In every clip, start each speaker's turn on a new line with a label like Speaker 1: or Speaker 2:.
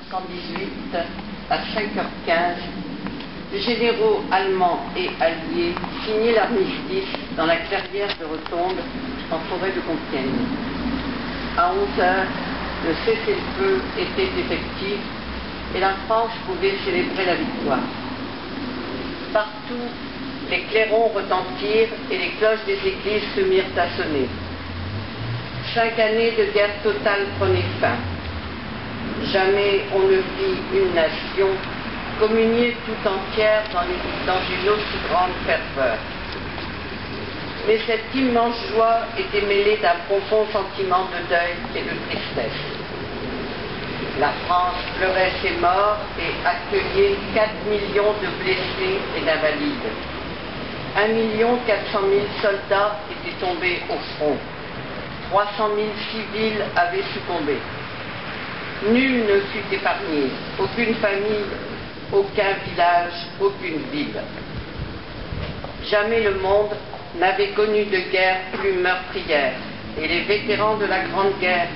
Speaker 1: 1918, à 5h15, les généraux allemands et alliés signaient l'armistice dans la clairière de Retombe, en forêt de Compiègne. À 11h, le cessez-le-feu était effectif et la France pouvait célébrer la victoire. Partout, les clairons retentirent et les cloches des églises se mirent à sonner. 5 années de guerre totale prenaient fin. Jamais on ne vit une nation communier tout entière dans une aussi grande ferveur. Mais cette immense joie était mêlée d'un profond sentiment de deuil et de tristesse. La France pleurait ses morts et accueillait 4 millions de blessés et d'invalides. 1 400 000 soldats étaient tombés au front. 300 000 civils avaient succombé. Nul ne fut épargné, aucune famille, aucun village, aucune ville. Jamais le monde n'avait connu de guerre plus meurtrière, et les vétérans de la Grande Guerre,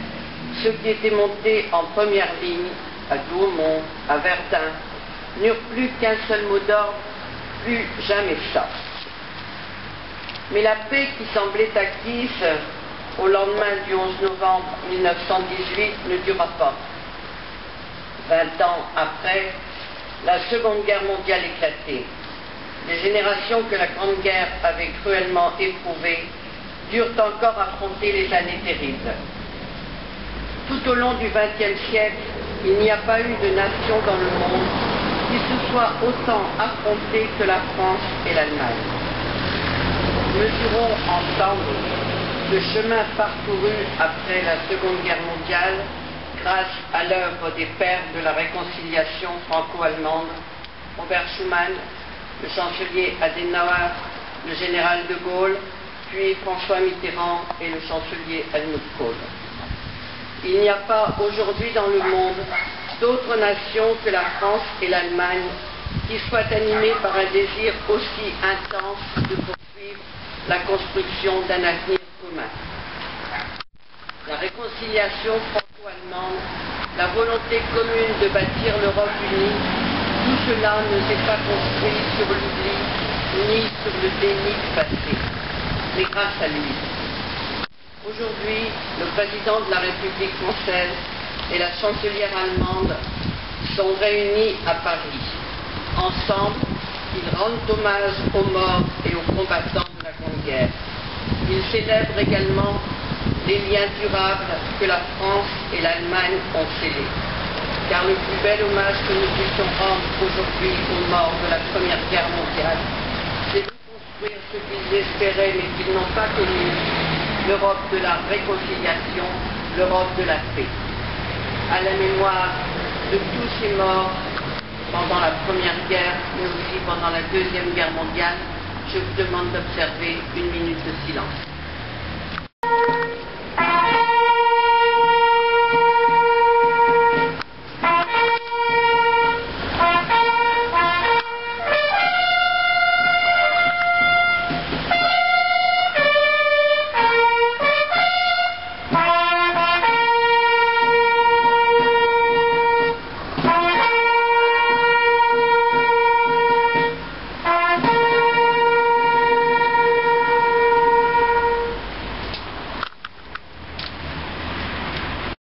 Speaker 1: ceux qui étaient montés en première ligne, à Douaumont, à Verdun, n'eurent plus qu'un seul mot d'ordre: plus jamais ça. Mais la paix qui semblait acquise au lendemain du 11 novembre 1918 ne dura pas. 20 ans après, la Seconde Guerre mondiale éclatait. Les générations que la Grande Guerre avait cruellement éprouvées durent encore affronter les années terribles. Tout au long du XXe siècle, il n'y a pas eu de nation dans le monde qui se soit autant affrontée que la France et l'Allemagne. Mesurons ensemble le chemin parcouru après la Seconde Guerre mondiale grâce à l'œuvre des pères de la réconciliation franco-allemande, Robert Schuman, le chancelier Adenauer, le général de Gaulle, puis François Mitterrand et le chancelier Helmut Kohl. Il n'y a pas aujourd'hui dans le monde d'autres nations que la France et l'Allemagne qui soient animées par un désir aussi intense de poursuivre la construction d'un avenir commun. La réconciliation franco-allemande, la volonté commune de bâtir l'Europe unie, tout cela ne s'est pas construit sur l'oubli ni sur le déni du passé, mais grâce à lui. Aujourd'hui, le président de la République française et la chancelière allemande sont réunis à Paris. Ensemble, ils rendent hommage aux morts et aux combattants de la Grande Guerre. Ils célèbrent également les liens durables que la France et l'Allemagne ont scellés. Car le plus bel hommage que nous puissions rendre aujourd'hui aux morts de la Première Guerre mondiale, c'est de construire ce qu'ils espéraient mais qu'ils n'ont pas connu, l'Europe de la réconciliation, l'Europe de la paix. À la mémoire de tous ces morts pendant la Première Guerre, mais aussi pendant la Deuxième Guerre mondiale, je vous demande d'observer 1 minute de silence.